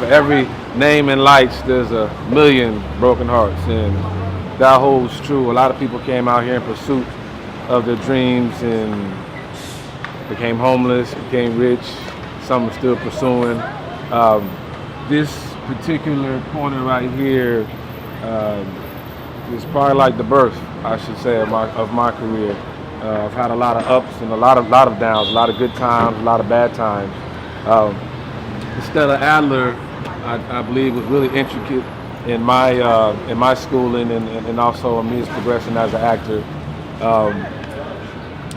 for every name in lights, there's a million broken hearts, and that holds true. A lot of people came out here in pursuit of their dreams and became homeless, became rich. Some are still pursuing. This particular corner right here is probably like the birth, I should say, of my career. I've had a lot of ups and a lot of downs, a lot of good times, a lot of bad times. Stella Adler, I believe, was really intricate in my schooling and also me as progressing as an actor.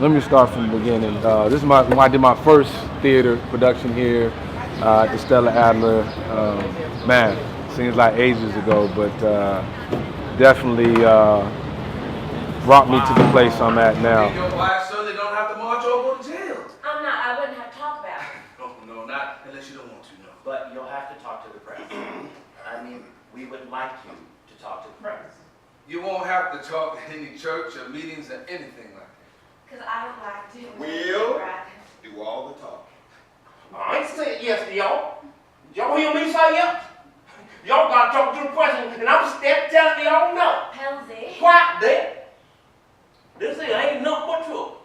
Let me start from the beginning. This is when I did my first theater production here at the Stella Adler. Man, seems like ages ago, but definitely brought me to the place I'm at now. Your wife certainly don't have to march over to jail. I wouldn't have to talk about it. No, not unless you don't want to, no. But you'll have to talk to the press. I mean, we would like you to talk to the press. You won't have to talk at any church or meetings or anything like that. Because I would like to. We'll do all the talking. I ain't said yes to y'all. Y'all hear me say yes? Y'all gotta talk to the president, and I'm telling y'all no. Pelzy. Quiet there. This here ain't nothing but trouble.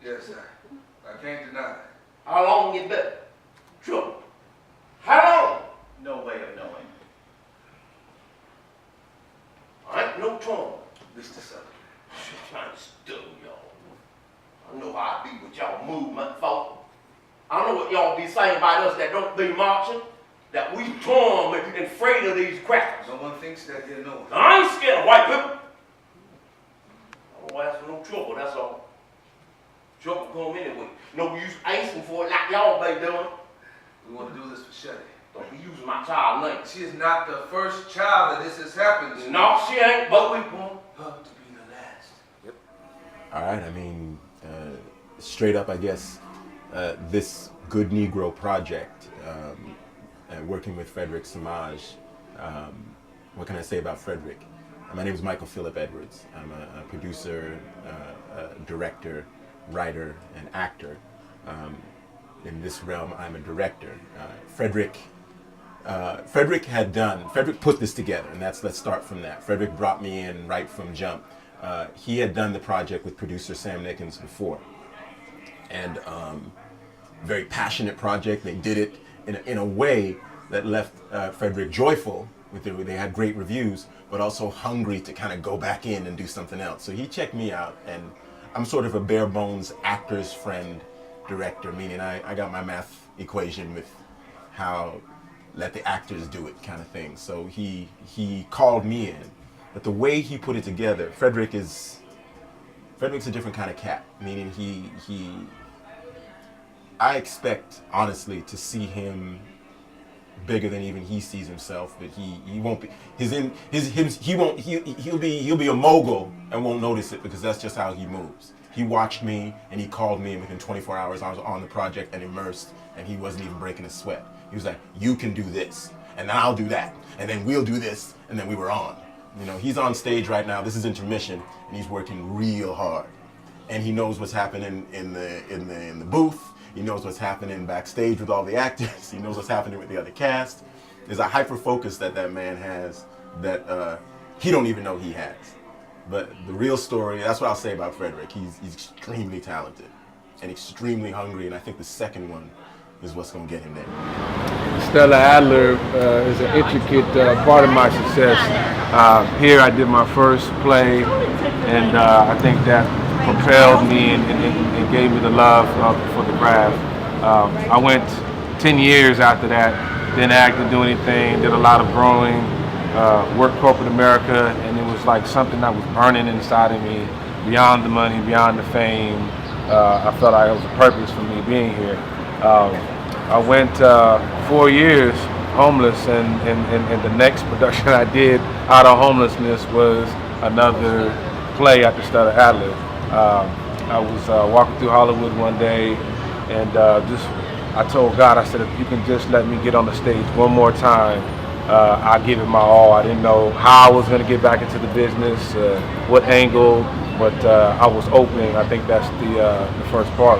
Yes, sir. I can't deny that. How long you been? Trouble. How long? No way of knowing. I ain't no trouble. Mr. Sutherland. Shit, trying to steal y'all. I know how I be with y'all movement folk. I know what y'all be saying about us that don't be marching, that we torn and afraid of these crackers. No one thinks that here, no one. I ain't scared of white people. I don't ask for no trouble, that's all. Trouble come anyway. No use asking for it like y'all be doing. We want to do this for Shetty. Don't be using my child name. She is not the first child that this has happened to. No, she ain't, but we want her to be the last. Yep. All right, I mean, straight up, I guess, this Good Negro project, working with Phrederic Semaj, what can I say about Frederick? My name is Michael Philip Edwards. I'm a producer, director, writer, and actor. In this realm, I'm a director. Frederick put this together, and let's start from that. Frederick brought me in right from jump. He had done the project with producer Sam Nickens before, and very passionate project. They did it in a way that left Frederick joyful. They had great reviews, but also hungry to kind of go back in and do something else. So he checked me out, and I'm sort of a bare bones actor's friend director, meaning I got my math equation with how let the actors do it kind of thing. So he called me in, but the way he put it together, Frederick's a different kind of cat, meaning I expect honestly to see him bigger than even he sees himself, but he won't be he'll be a mogul and won't notice it because that's just how he moves. He watched me and he called me, and within 24 hours I was on the project and immersed, and he wasn't even breaking a sweat. He was like, you can do this, and then I'll do that, and then we'll do this, and then we were on. You know, he's on stage right now, this is intermission, and he's working real hard. And he knows what's happening in the booth. He knows what's happening backstage with all the actors. He knows what's happening with the other cast. There's a hyper focus that man has that he don't even know he has. But the real story, that's what I'll say about Frederick. He's extremely talented and extremely hungry, and I think the second one is what's going to get him there. Stella Adler is an intricate part of my success. Here I did my first play, and I think that propelled me and gave me the love for the craft. I went 10 years after that, didn't act, didn't do anything, did a lot of growing, worked corporate America, and it was like something that was burning inside of me, beyond the money, beyond the fame. I felt like it was a purpose for me being here. I went 4 years homeless, and the next production I did out of homelessness was another play at the Stella Adler. I was walking through Hollywood one day, and I told God, I said, if you can just let me get on the stage one more time, I'll give it my all. I didn't know how I was going to get back into the business, what angle, but I was open. I think that's the first part.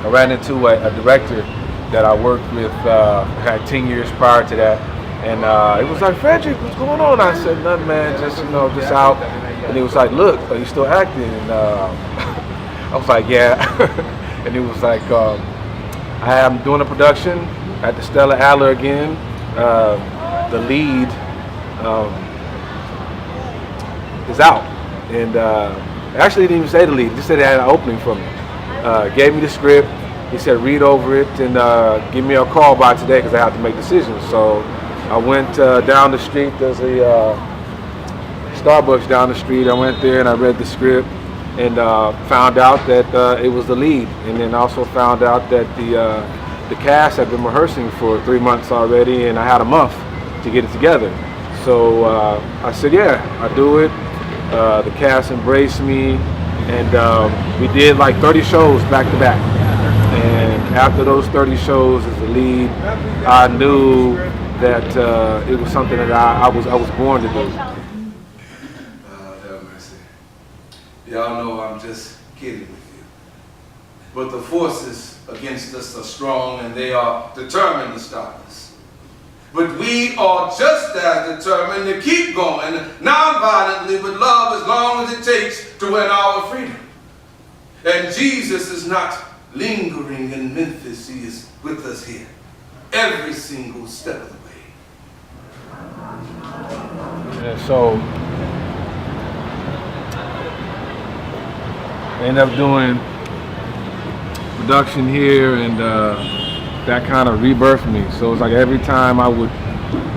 I ran into a director that I worked with, had 10 years prior to that. And it was like, Frederick, what's going on? I said, nothing, man, just, you know, just out. And he was like, look, are you still acting? And I was like, yeah. And he was like, I'm doing a production at the Stella Adler again. The lead is out. And actually, he didn't even say the lead. He just said they had an opening for me. Gave me the script. He said, read over it and give me a call by today because I have to make decisions. So I went down the street. There's a Starbucks down the street. I went there and I read the script and found out that it was the lead. And then also found out that the cast had been rehearsing for 3 months already, and I had a month to get it together. So I said, yeah, I do it. The cast embraced me, and we did like 30 shows back to back. And after those 30 shows as the lead, I knew that it was something that I was born to do. Have mercy. Y'all know I'm just kidding with you. But the forces against us are strong, and they are determined to stop us. But we are just as determined to keep going, non-violently, with love, as long as it takes to win our freedom. And Jesus is not lingering in Memphis. He is with us here, every single step of the way. And so I ended up doing production here, and that kind of rebirthed me. So it's like every time I would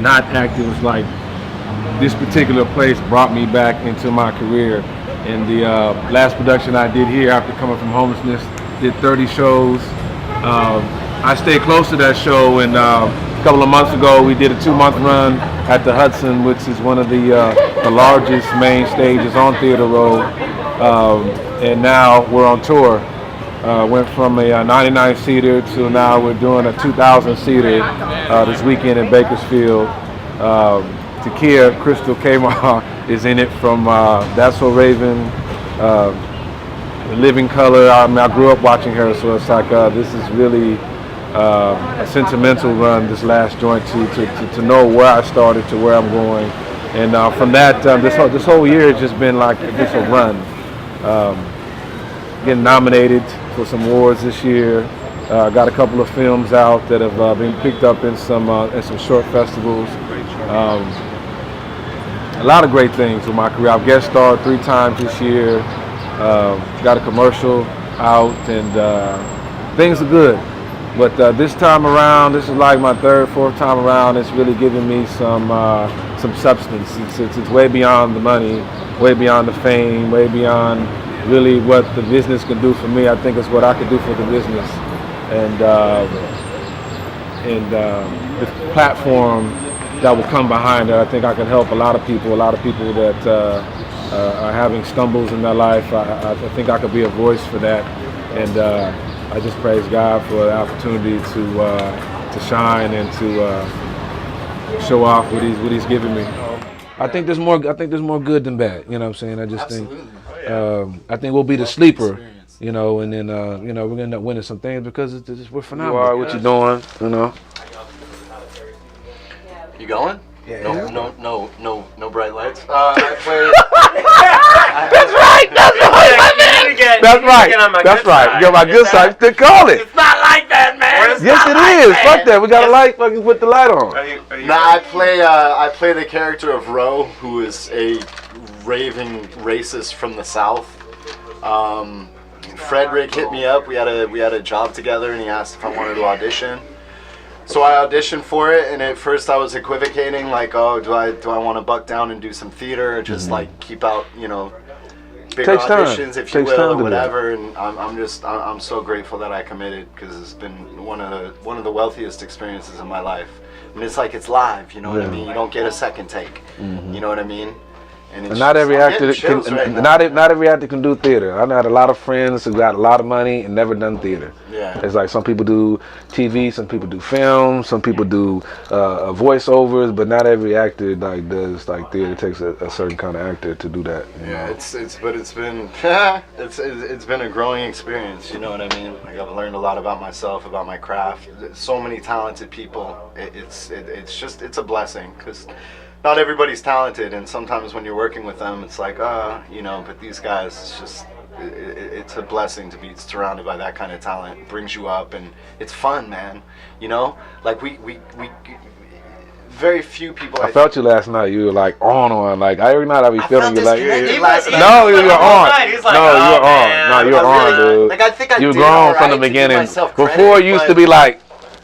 not act, it was like this particular place brought me back into my career. And the last production I did here after coming from homelessness, did 30 shows. I stayed close to that show, and a couple of months ago we did a 2-month run at the Hudson, which is one of the largest main stages on Theater Road. And now we're on tour. Went from a 99-seater to now we're doing a 2,000-seater this weekend in Bakersfield. Takia Crystal Kamar is in it from That's So Raven, Living Color. I grew up watching her, so it's like this is really a sentimental run, this last joint, to know where I started to where I'm going. And from that, this whole year has just been like just a run. Getting nominated for some awards this year. Got a couple of films out that have been picked up in some short festivals. A lot of great things with my career. I've guest starred 3 times this year. Got a commercial out, and things are good. But this time around, this is like my 3rd, 4th time around. It's really giving me some substance. It's way beyond the money, way beyond the fame, way beyond really what the business can do for me. I think it's what I could do for the business, and the platform that will come behind it. I think I can help a lot of people that are having stumbles in their life. I think I could be a voice for that, and I just praise God for the opportunity to shine and to show off what He's given me. I think there's more good than bad. You know what I'm saying? I just Absolutely. think. I think we'll be the sleeper, you know, and then we're gonna end up winning some things because we're phenomenal. You are what you're doing, you know. You going? Yeah. No bright lights. I play. That's right. That's right. You're my good side. Still call it. It's not like that, man. Yes, it is. Fuck that. We got a light. Fucking put the light on. I play the character of Ro, who is a raving racist from the South. Frederick hit me up. We had a job together, and he asked if I wanted to audition. So I auditioned for it, and at first I was equivocating, like, oh, do I want to buck down and do some theater, or just like keep out, you know, bigger auditions, if you will, or whatever. And I'm so grateful that I committed, because it's been one of the wealthiest experiences in my life. I mean, it's like it's live, you know what I mean? You don't get a second take, you know what I mean? And And not every I'm actor getting chills can. right now. Not every actor can do theater. I've had a lot of friends who got a lot of money and never done theater. Yeah. It's like some people do TV, some people do film, some people do voiceovers, but not every actor like does like theater. It takes a certain kind of actor to do that. You Yeah, know? it's been it's been a growing experience. You know what I mean? Like I've learned a lot about myself, about my craft. So many talented people. It's a blessing because not everybody's talented, and sometimes when you're working with them, it's like you know. But these guys, it's just it's a blessing to be surrounded by that kind of talent. It brings you up, and it's fun, man. You know, like we very few people. I felt you last night. You were like on. Like every night I be feeling you like. last night. No, you were on. He's like, No, you were man. on. No, you were on, dude. Like I think I You did grown alright from the to give beginning. myself credit, Before you used to but- be like,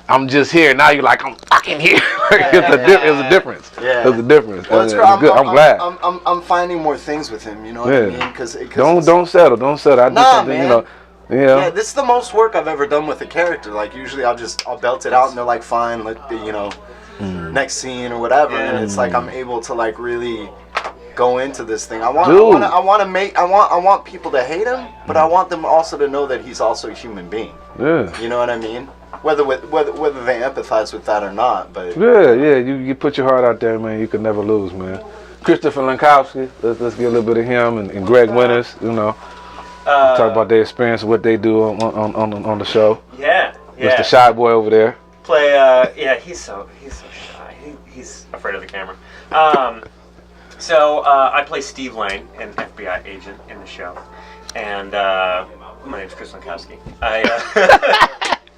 I'm just here. Now you're like, I'm fucking here. It's a difference. Yeah. It's a difference. Well, it's And great. it's good. I'm glad. I'm finding more things with him. You know what I mean? Because Don't settle. Don't settle. I do Nah, something. man. You know. Yeah, this is the most work I've ever done with a character. Like usually I'll belt it out and they're like, fine, next scene or whatever. And it's like I'm able to like really go into this thing. I want people to hate him, but I want them also to know that he's also a human being. Yeah. You know what I mean? Whether they empathize with that or not, but Yeah. You put your heart out there, man. You can never lose, man. Christopher Lankowski. Let's get a little bit of him and Greg Winters. You know, talk about their experience, what they do on the show. Yeah. Mr. Shy Boy over there. Play. He's so shy. He's afraid of the camera. So I play Steve Lane, an FBI agent in the show, and my name's Chris Lankowski.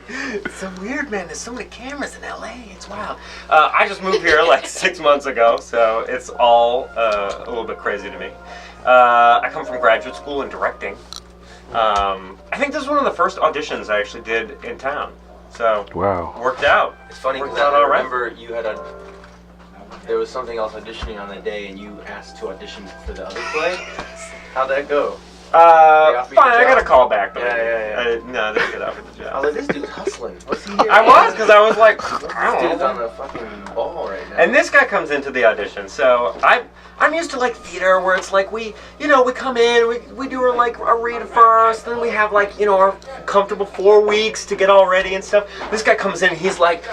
It's so weird, man. There's so many cameras in LA. It's wild. I just moved here like 6 months ago, so it's all a little bit crazy to me. I come from graduate school in directing. I think this is one of the first auditions I actually did in town. So Wow. worked out. It's funny Worked because out I all right. remember you had there was something else auditioning on that day, and you asked to audition for the other play. How'd that go? Fine, I got a call back. Though. Yeah. No, they didn't get offered the I job. was like, this dude's hustling. What's he here? I was, because I was like, I This don't dude's know. on a fucking ball right now. And this guy comes into the audition, so I'm used to like theater where it's like we come in, we do a read first, then we have our comfortable 4 weeks to get all ready and stuff. This guy comes in and he's like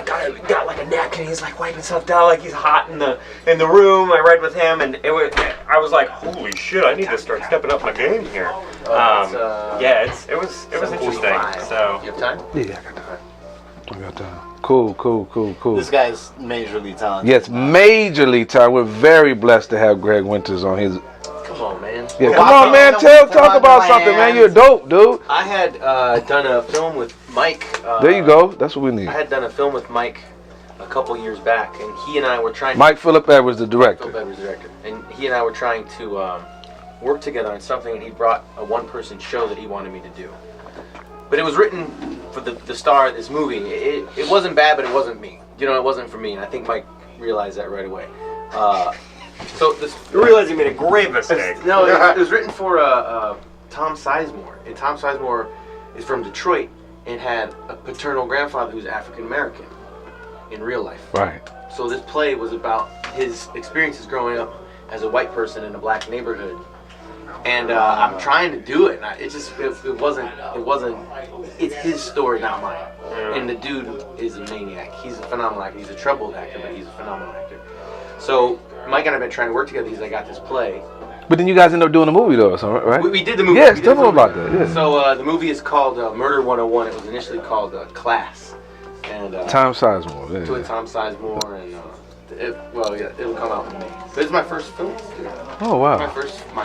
got like a napkin, he's like wiping himself down like he's hot in the room. I read with him and I was like, holy shit, I need to start stepping up my game here. It was interesting. So You have time? Yeah, I got time. Cool. this guy's majorly talented. Yes, majorly talented. We're very blessed to have Greg Winters on his. Come on, man. Yeah, come on, man. Talk about something, man. You're dope, dude. I had done a film with Mike. There you go. That's what we need. I had done a film with Mike a couple years back, and he and I were trying Mike Phillip Edwards, the director. Phil Bever's director, and he and I were trying to work together on something, and he brought a one-person show that he wanted me to do. But it was written for the star of this movie. It wasn't bad, but it wasn't me. You know, it wasn't for me, and I think Mike realized that right away. So this you realize you made a grave mistake. no, it was written for Tom Sizemore, and Tom Sizemore is from Detroit and had a paternal grandfather who's African American in real life. Right. So this play was about his experiences growing up as a white person in a black neighborhood, and I'm trying to do it. And it wasn't. It's his story, not mine. And the dude is a maniac. He's a phenomenal actor. He's a troubled actor, but he's a phenomenal actor. So Mike and I have been trying to work together. He's like, I got this play. But then you guys ended up doing a movie though, so, right? We did the movie. Yes, We did tell the me movie. about that. Yeah. So the movie is called Murder 101. It was initially called Class. And Tom Sizemore. to Yeah. it, Tom Sizemore, and it'll come out in May. But it's my first film. Oh wow. My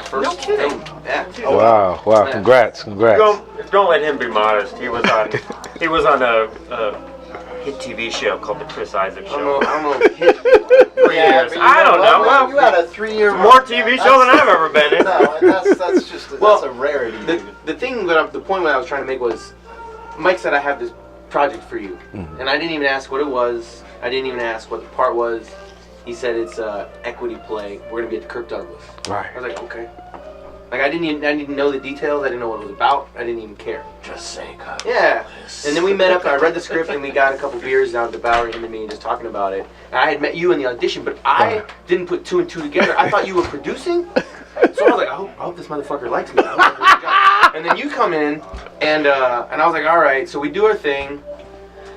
first film. Yeah. Wow. Yeah. Congrats. Don't let him be modest. He was on a hit TV show called The Chris Isaac Show. I don't know. Hit 3 years. I don't know. Well, You had a 3-year more TV show than I've ever been in. No, that's just that's a rarity. The point that I was trying to make was, Mike said, I have this project for you, and I didn't even ask what it was. I didn't even ask what the part was. He said it's a equity play. We're gonna be at the Kirk Douglas. Right. I was like, okay. Like I didn't even know the details. I didn't know what it was about. I didn't even care. Just say God. Yeah. And then we met up and I read the script and we got a couple beers down at the Bowery, him and me, just talking about it. And I had met you in the audition, but I didn't put 2 and 2 together. I thought you were producing. So I was like, I hope this motherfucker likes me. And then you come in and I was like, all right. So we do our thing.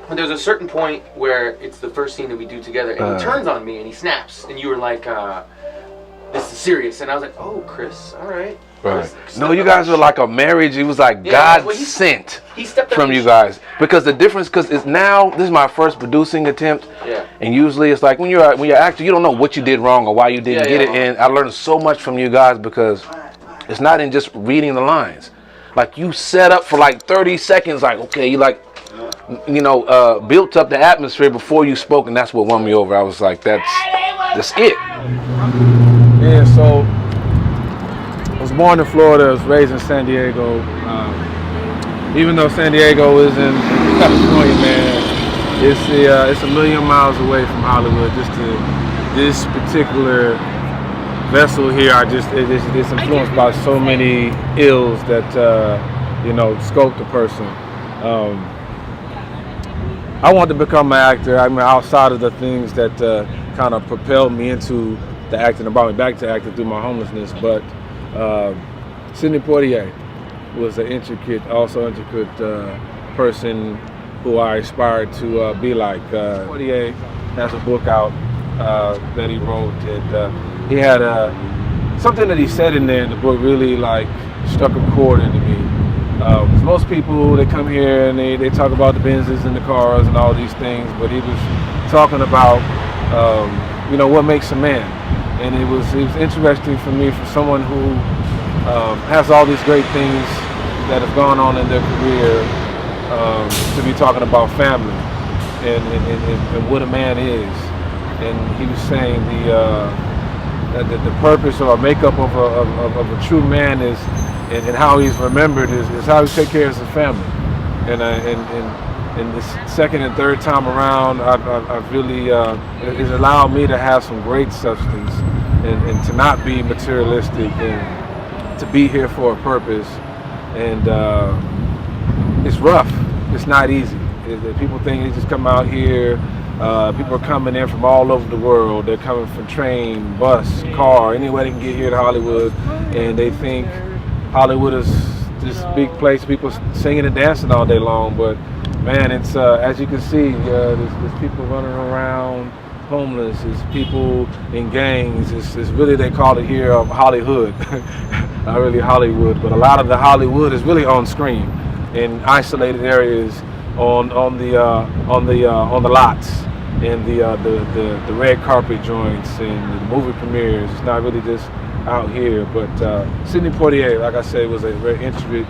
And there's a certain point where it's the first scene that we do together, and he turns on me and he snaps, and you were like, "This is serious," and I was like, "Oh, Chris, all right." Right. No, you guys were like a marriage. It was like God sent from you guys, because the difference, because it's now this is my first producing attempt, and usually it's like when you're an actor, you don't know what you did wrong or why you didn't get it. And I learned so much from you guys because it's not in just reading the lines. Like you set up for like 30 seconds, like okay, you like. Built up the atmosphere before you spoke, and that's what won me over. I was like, that's it. Yeah, so I was born in Florida, I was raised in San Diego. Even though San Diego is in California, man, it's a million miles away from Hollywood. This particular vessel here, it's influenced by so many ills that sculpt a person. I wanted to become an actor. I mean, outside of the things that kind of propelled me into the acting and brought me back to acting through my homelessness. But Sidney Poitier was an intricate person who I aspired to be like. Poitier has a book out that he wrote, and he had something that he said in there in the book really like struck a chord into me. Most people, they come here and they talk about the Benzes and the cars and all these things, but he was talking about, what makes a man. And it was interesting for me, for someone who has all these great things that have gone on in their career, to be talking about family and what a man is. And he was saying the purpose or makeup of a true man is, and how he's remembered is how he takes care of his family. And this second and third time around, I've really it's allowed me to have some great substance and to not be materialistic and to be here for a purpose. And it's rough. It's not easy. People think they just come out here. People are coming in from all over the world. They're coming from train, bus, car, anywhere they can get here to Hollywood, and they think Hollywood is this big place, people singing and dancing all day long, but man, it's as you can see, there's people running around homeless, there's people in gangs, it's really, they call it here Hollywood, not really Hollywood, but a lot of the Hollywood is really on screen in isolated areas on the lots, and the red carpet joints and the movie premieres. It's not really just out here, but Sidney Poitier, like I said, was a very intricate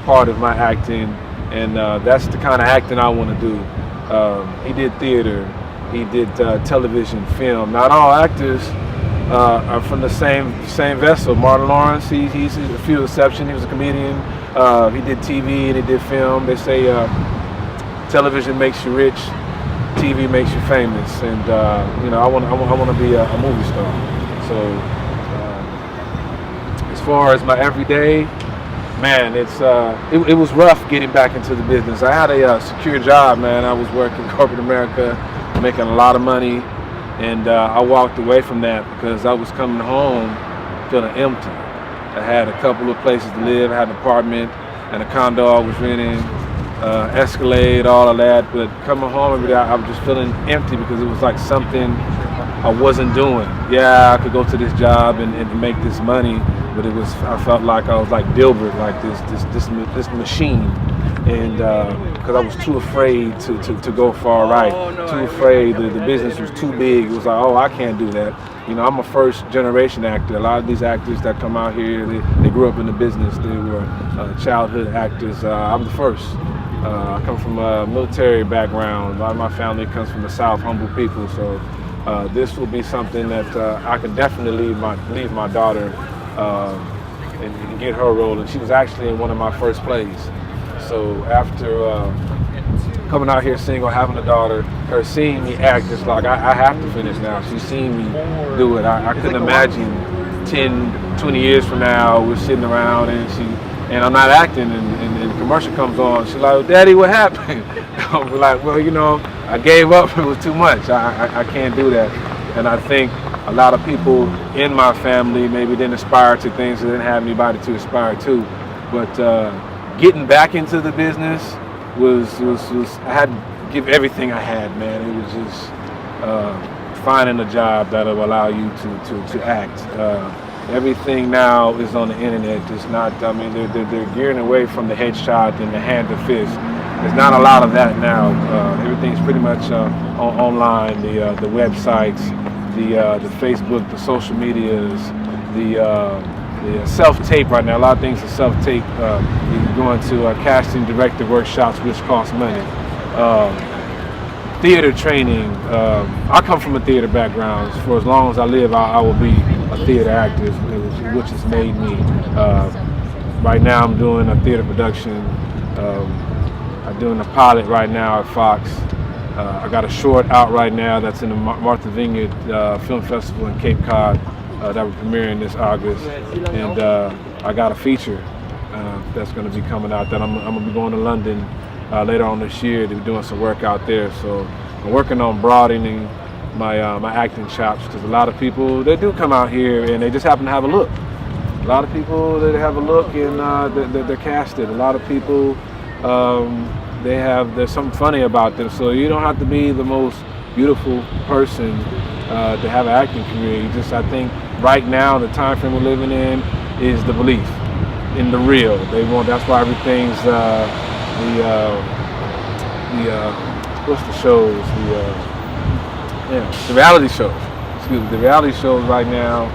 part of my acting, and that's the kind of acting I want to do. He did theater, he did television, film. Not all actors are from the same vessel. Martin Lawrence, he's a few exceptions. He was a comedian. He did TV and he did film. They say television makes you rich, TV makes you famous, and I want to be a movie star. So. As far as my everyday, man, it was rough getting back into the business. I had a secure job, man. I was working corporate America, making a lot of money, and I walked away from that because I was coming home feeling empty. I had a couple of places to live. I had an apartment and a condo I was renting, Escalade, all of that. But coming home every day, I was just feeling empty because it was like something I wasn't doing. Yeah, I could go to this job and make this money, but I felt like I was like Dilbert, like this machine, and because I was too afraid to go far right, too afraid that the business was too big. It was like, oh, I can't do that. I'm a first generation actor. A lot of these actors that come out here, they grew up in the business. They were childhood actors. I'm the first. I come from a military background. A lot of my family comes from the South, humble people. So this will be something that I can definitely leave my daughter and get her role. And she was actually in one of my first plays. So after coming out here single, having a daughter, her seeing me act, it's like I have to finish now. She's seen me do it. I couldn't imagine 10, 20 years from now, we're sitting around and I'm not acting, and the commercial comes on. She's like, "Daddy, what happened?" I'm like, "Well, you know, I gave up. It was too much. I can't do that." And I think a lot of people in my family maybe didn't aspire to things, they didn't have anybody to aspire to. But getting back into the business was I had to give everything I had, man. It was just finding a job that'll allow you to act. Everything now is on the internet. It's not. I mean, they're gearing away from the headshot and the hand to fist. There's not a lot of that now. Everything's pretty much online. The websites, the Facebook, the social medias, the self-tape right now. A lot of things are self-tape. You can go into casting director workshops, which cost money. Theater training. I come from a theater background. For as long as I live, I will be a theater actor, which has made me. Right now, I'm doing a theater production. I'm doing a pilot right now at Fox. I got a short out right now that's in the Martha Vineyard Film Festival in Cape Cod that we're premiering this August. And I got a feature that's going to be coming out that I'm going to be going to London later on this year to be doing some work out there. So I'm working on broadening my acting chops, because a lot of people, they do come out here and they just happen to have a look. A lot of people, they have a look and they're casted. A lot of people, there's something funny about them. So you don't have to be the most beautiful person to have an acting career. You just, I think right now, the time frame we're living in is the belief in the real. That's why everything's what's the shows? The reality shows. Excuse me. The reality shows right now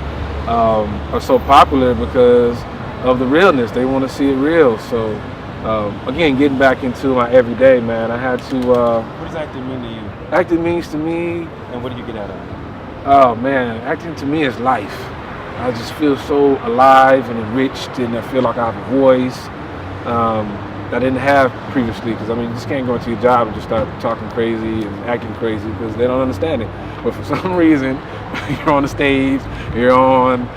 are so popular because of the realness. They want to see it real. So again, getting back into my everyday, man, I had to. What does acting mean to you? Acting means to me. And what do you get out of it? Oh man, acting to me is life. I just feel so alive and enriched, and I feel like I have a voice that I didn't have previously. Because I mean, you just can't go into your job and just start talking crazy and acting crazy because they don't understand it. But for some reason, you're on the stage, you're on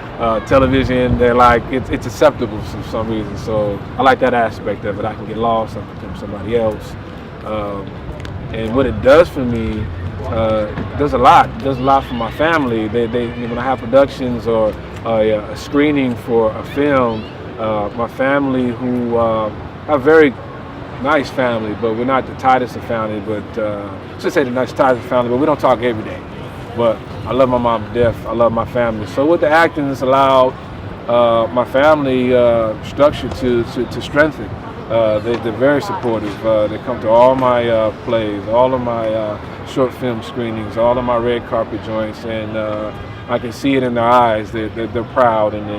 television. They're like, it's acceptable for some reason. So I like that aspect of it. I can get lost. I can become somebody else. And what it does for me, it does a lot. It does a lot for my family. When I have productions or a screening for a film, my family who a very nice family, but we're not the tightest of family, but I should say the tightest of family, but we don't talk every day. But I love my mom to death. I love my family. So with the acting, it's allowed my family structure to strengthen. They're very supportive. They come to all my plays, all of my short film screenings, all of my red carpet joints, and I can see it in their eyes. They're proud, and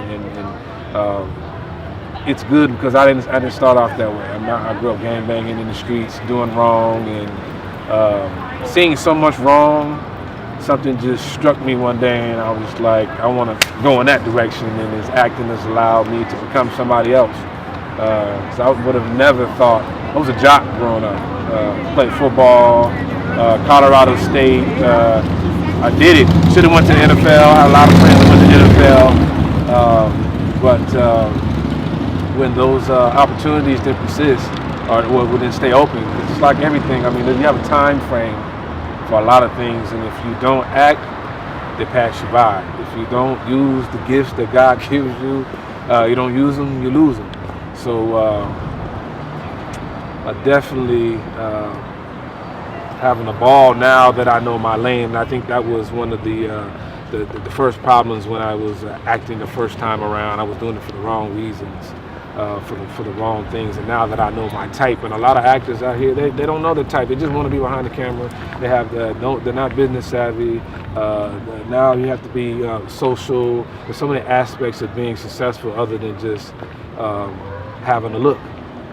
it's good because I didn't start off that way. I grew up gangbanging in the streets, doing wrong, and seeing so much wrong. Something just struck me one day, and I was like, I want to go in that direction, and this acting has allowed me to become somebody else. So I would have never thought. I was a jock growing up. Played football, Colorado State. I did it. Should have went to the NFL. I had a lot of friends that went to the NFL. But when those opportunities didn't persist or didn't stay open, it's like everything. I mean, you have a time frame for a lot of things, and if you don't act, they pass you by. If you don't use the gifts that God gives you, you don't use them, you lose them. So I definitely having a ball now that I know my lane. And I think that was one of the first problems when I was acting the first time around. I was doing it for the wrong reasons, for the wrong things. And now that I know my type, and a lot of actors out here, they don't know the type. They just want to be behind the camera. They're not business savvy. Now you have to be social. There's so many aspects of being successful other than just having a look.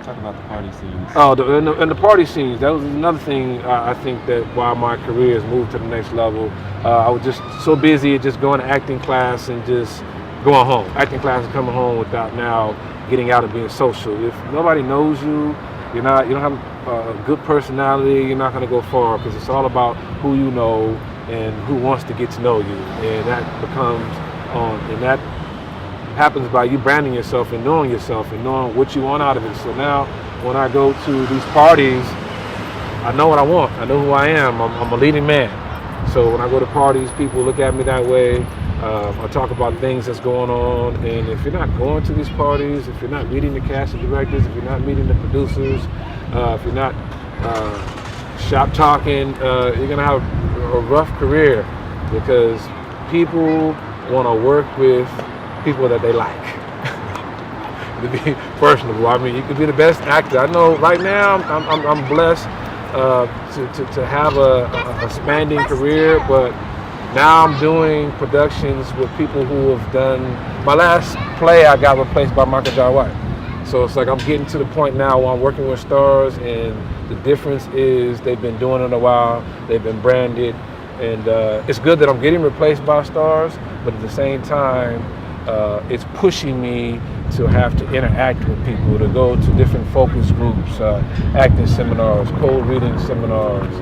Talk about the party scenes. Oh, and the party scenes. That was another thing. I think that while my career has moved to the next level, I was just so busy at just going to acting class and just going home. Acting class and coming home without now getting out and being social. If nobody knows you, you don't have a good personality, you're not going to go far, because it's all about who you know and who wants to get to know you, and that becomes happens by you branding yourself and knowing what you want out of it. So now when I go to these parties, I know what I want. I know who I am. I'm a leading man. So when I go to parties, people look at me that way. I talk about things that's going on. And if you're not going to these parties, if you're not meeting the casting directors, if you're not meeting the producers, if you're not shop talking, you're going to have a rough career, because people want to work with people that they like. To be personable. I mean, you could be the best actor. I know right now I'm blessed to have a spanning career, but now I'm doing productions with people who have done. My last play, I got replaced by Michael Jai White. So it's like I'm getting to the point now where I'm working with stars, and the difference is they've been doing it a while, they've been branded, and it's good that I'm getting replaced by stars, but at the same time, it's pushing me to have to interact with people, to go to different focus groups, acting seminars, cold reading seminars.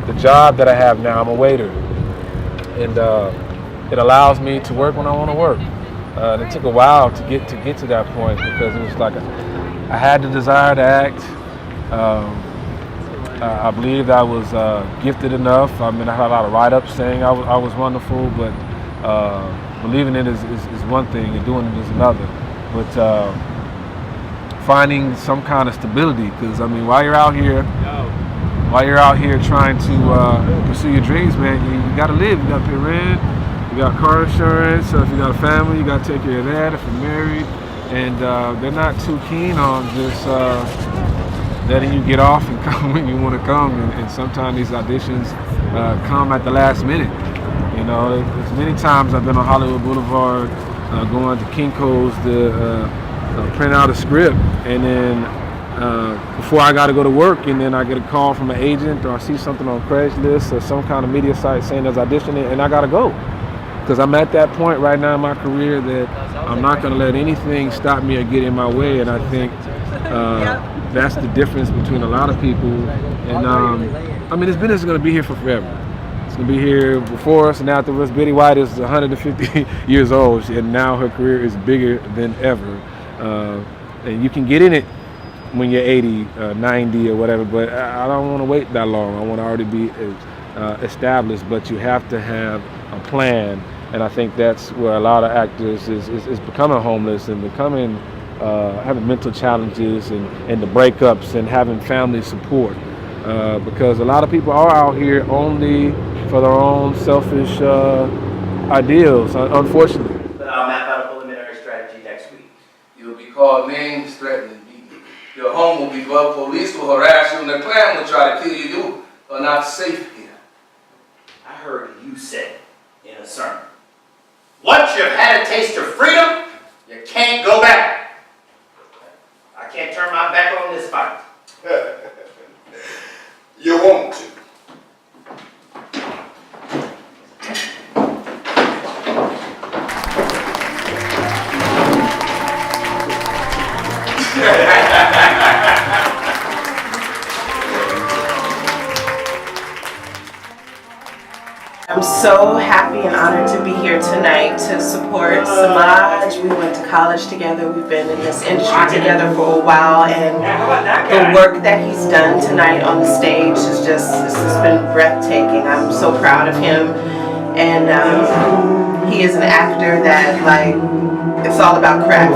The job that I have now, I'm a waiter, and it allows me to work when I want to work. It took a while to get to that point, because it was like I had the desire to act. I believed I was gifted enough. I mean, I had a lot of write-ups saying I was wonderful, but believing it is one thing, and doing it is another. But finding some kind of stability, because I mean, while you're out here trying to pursue your dreams, man, you got to live. You got to pay rent. You got car insurance. If you got a family, you got to take care of that. If you're married, and they're not too keen on just letting you get off and come when you want to come. And sometimes these auditions come at the last minute. You know, there's many times I've been on Hollywood Boulevard, going to Kinko's to print out a script, and then before I got to go to work, and then I get a call from an agent, or I see something on Craigslist or some kind of media site saying there's auditioning, and I got to go. Because I'm at that point right now in my career that I'm not going to let anything stop me or get in my way, and I think that's the difference between a lot of people. And I mean, this business is going to be here for forever. It's going to be here before us and after us. Betty White is 150 years old, and now her career is bigger than ever. And you can get in it when you're 80, 90 or whatever, but I don't want to wait that long. I want to already be established, but you have to have a plan. And I think that's where a lot of actors is becoming homeless and becoming having mental challenges and the breakups and having family support. Because a lot of people are out here only for their own selfish ideals, unfortunately. But I'll map out a preliminary strategy next week. You'll be called names, threatening people. Your home will be bugged, police will harass you, and the Klan will try to kill you. You are not safe here. I heard you say in a sermon, once you've had a taste of freedom, you can't go back. I can't turn my back on this fight. You want to. I'm so happy and honored to be here tonight to support Semaj. We went to college together. We've been in this industry together for a while, and the work that he's done tonight on the stage is just, it's just been breathtaking. I'm so proud of him, and he is an actor that, like, it's all about craft,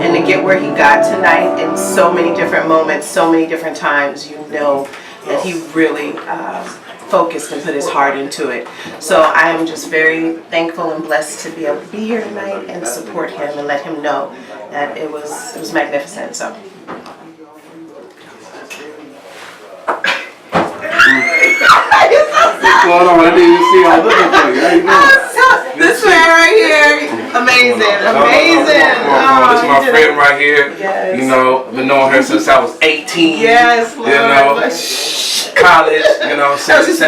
and to get where he got tonight in so many different moments, so many different times, you know that he really focused and put his heart into it. So I am just very thankful and blessed to be able to be here tonight and support him and let him know that it was magnificent. So. What's going on? I didn't even see I was looking for you. How you doing? This man right here, amazing, amazing. This is my friend right here. Yes. You know, I've been knowing her since I was 18. Yes, Lord. You know, college, you know, San Francisco.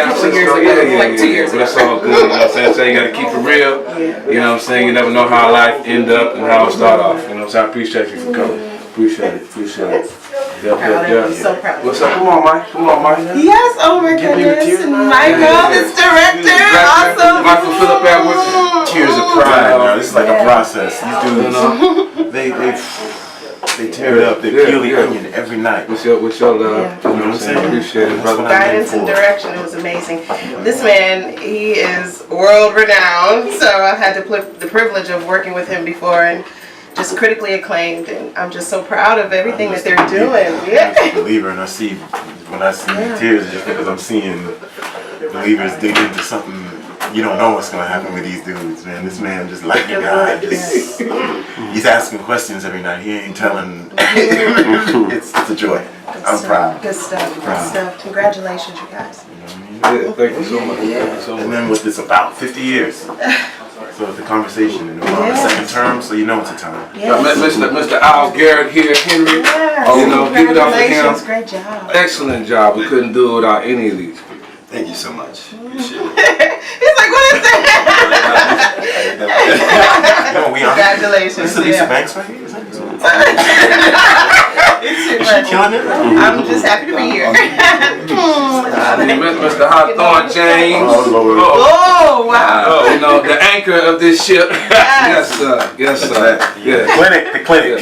Like 2 years ago. But it's all good, you know what I'm saying? So you gotta keep it real. You know what I'm saying? You never know how life end up and how it start off. You know, so I appreciate you for coming. Appreciate it. Appreciate it. Proud of you, so proud of What's up? Come on, Mike. Come on, Mike. Yes, oh my goodness. Michael, this director, awesome. Michael Phillip Edwards. Tears of pride, bro. This is like a process. These dudes, they tear it up. They peel the onion every night. What's your love? You know what I'm saying? Appreciate it, brother. Guidance and direction, it was amazing. This man, he is world renowned, so I've had the privilege of working with him before, and just critically acclaimed, and I'm just so proud of everything that they're doing. I'm a believer, and when I see tears, it's just because I'm seeing believers dig into something. You don't know what's gonna happen with these dudes, man. This man just lightning God. He's asking questions every night. He ain't telling. It's a joy. I'm proud. Good stuff. Good stuff. Congratulations, you guys. Yeah, thank you so much. Thank you so much. And then what's this about? 50 years. So it's a conversation, and we're on the second term, so you know it's a time. I met Mr. Al Garrett here, Henry. Yes. You know, give it up for him. Congratulations. Great job. Excellent job. We couldn't do it without any of these. Thank you so much. Appreciate it. He's like, what is that? No, we are. Congratulations. This is Lisa Banks right here. Is that It's too Is she much. killing it? I'm just happy to be here. Mr. Hawthorne James. Oh, Lord. Oh, wow. Oh, you know, the anchor of this ship. Yes, sir. Yes, sir. Yeah. The clinic.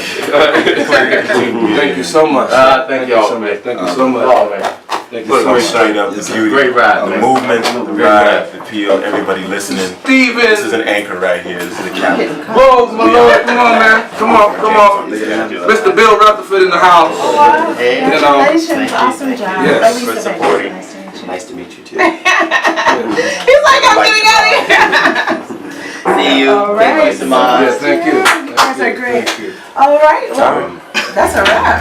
Thank you so much. Thank y'all, so man. much. Thank you so much. Oh, man. Thank you so Look, much. straight up, the beauty, Great ride, the man. movement, the ride, the appeal, everybody listening. This is Steven. an anchor right here. This is a captain. Whoa, my lord. Come on, man. Come on. Mr. Bill Rutherford in the house. You know. Congratulations. Awesome job. Yes. Lisa For Banks. supporting. Nice to meet you. Nice to meet you too. He's like, I'm getting out of here. See you. All right. Thank you so much. Yes, thank you. You guys are great. Thank you. All right. Well, that's a wrap.